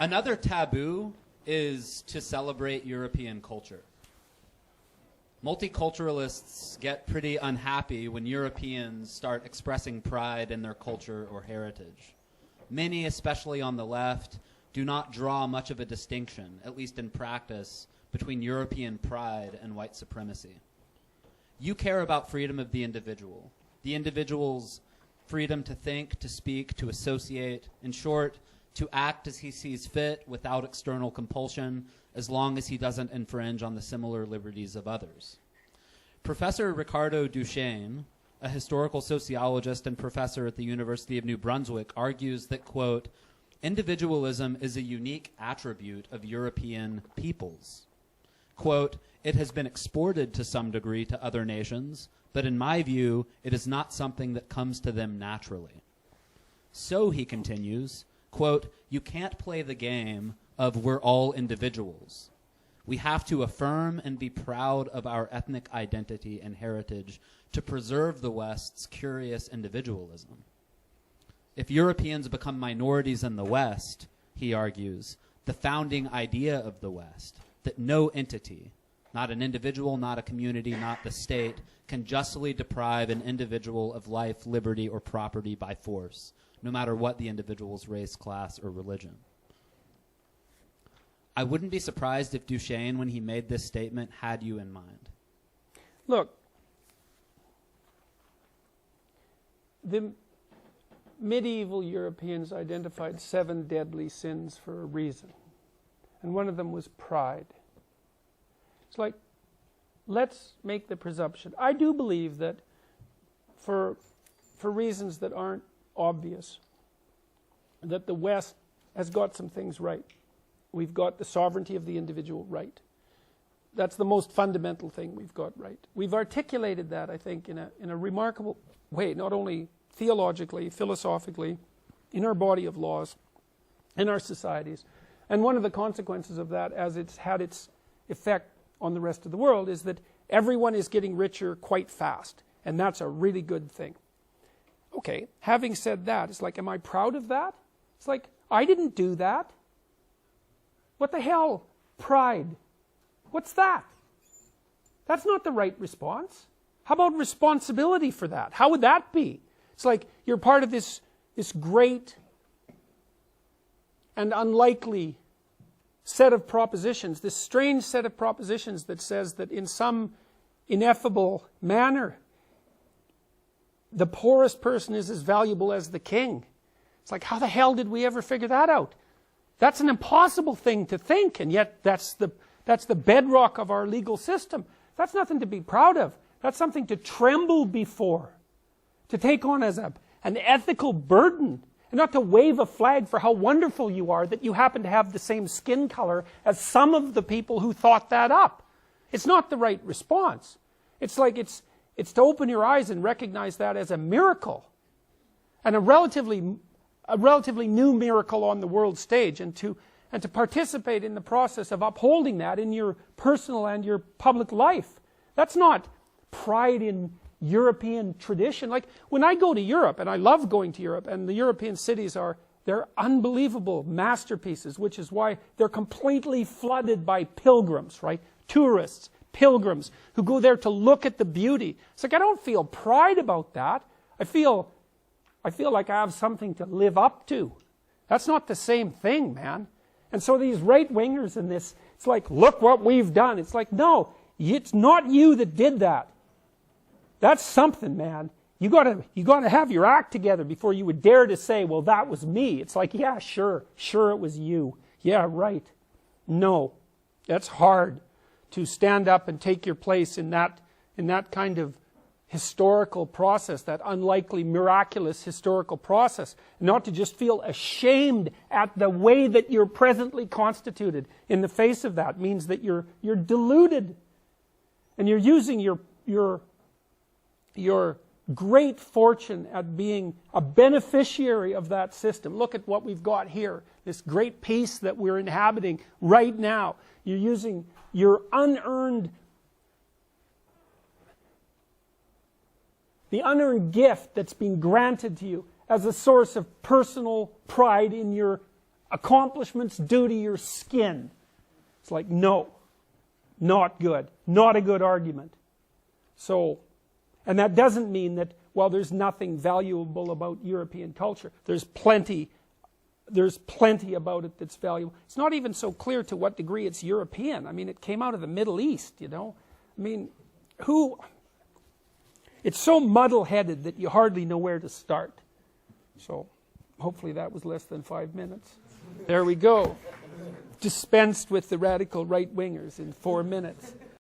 Another taboo is to celebrate European culture. Multiculturalists get pretty unhappy when Europeans start expressing pride in their culture or heritage. Many, especially on the left, do not draw much of a distinction, at least in practice, between European pride and white supremacy. You care about freedom of the individual's freedom to think, to speak, to associate, in short, to act as he sees fit without external compulsion, as long as he doesn't infringe on the similar liberties of others. Professor Ricardo Duchesne, a historical sociologist and professor at the University of New Brunswick, argues that, quote, individualism is a unique attribute of European peoples. Quote, it has been exported to some degree to other nations, but in my view, it is not something that comes to them naturally. So, he continues, quote, you can't play the game of we're all individuals. We have to affirm and be proud of our ethnic identity and heritage to preserve the West's curious individualism. If Europeans become minorities in the West, he argues, the founding idea of the West, that no entity, not an individual, not a community, not the state, can justly deprive an individual of life, liberty, or property by force, no matter what the individual's race, class, or religion. I wouldn't be surprised if Duchesne, when he made this statement, had you in mind. Look, the medieval Europeans identified 7 deadly sins for a reason. And one of them was pride. It's like, let's make the presumption. I do believe that for reasons that aren't obvious, that the West has got some things right. We've got the sovereignty of the individual right. That's the most fundamental thing we've got right. We've articulated that, I think, in a remarkable way, not only theologically, philosophically, in our body of laws, in our societies. And one of the consequences of that, as it's had its effect on the rest of the world, is that everyone is getting richer quite fast. And that's a really good thing. Okay, having said that, it's like, am I proud of that? It's like, I didn't do that. What the hell? Pride. What's that? That's not the right response. How about responsibility for that? How would that be? It's like you're part of this great and unlikely set of propositions, this strange set of propositions that says that in some ineffable manner, the poorest person is as valuable as the king. It's like, how the hell did we ever figure that out? That's an impossible thing to think, and yet that's the bedrock of our legal system. That's nothing to be proud of. That's something to tremble before, to take on as an ethical burden, and not to wave a flag for how wonderful you are that you happen to have the same skin color as some of the people who thought that up. It's not the right response. It's like it's to open your eyes and recognize that as a miracle, and a relatively new miracle on the world stage, and to participate in the process of upholding that in your personal and your public life. That's not pride in European tradition. Like when I go to Europe, and I love going to Europe, and the European cities they're unbelievable masterpieces, which is why they're completely flooded by pilgrims, right? Tourists, pilgrims, who go there to look at the beauty. It's like, I don't feel pride about that. I feel like I have something to live up to. That's not the same thing, man. And so these right-wingers in this, it's like, look what we've done. It's like, no, it's not you that did that. That's something, man. You gotta have your act together before you would dare to say, well, that was me. It's like, yeah, sure it was you. Yeah, right. No, that's hard to stand up and take your place in that kind of historical process, that unlikely, miraculous historical process. Not to just feel ashamed at the way that you're presently constituted in the face of that means that you're deluded, and you're using your great fortune at being a beneficiary of that system. Look at what we've got here, this great peace that we're inhabiting right now. You're using your the unearned gift that's been granted to you as a source of personal pride in your accomplishments due to your skin. It's like, no, not good. Not a good argument. So, and that doesn't mean that, well, there's nothing valuable about European culture. There's plenty about it that's valuable. It's not even so clear to what degree it's European. I mean, it came out of the Middle East, you know. I mean, it's so muddle-headed that you hardly know where to start. So, hopefully that was less than 5 minutes. There we go. Dispensed with the radical right-wingers in 4 minutes.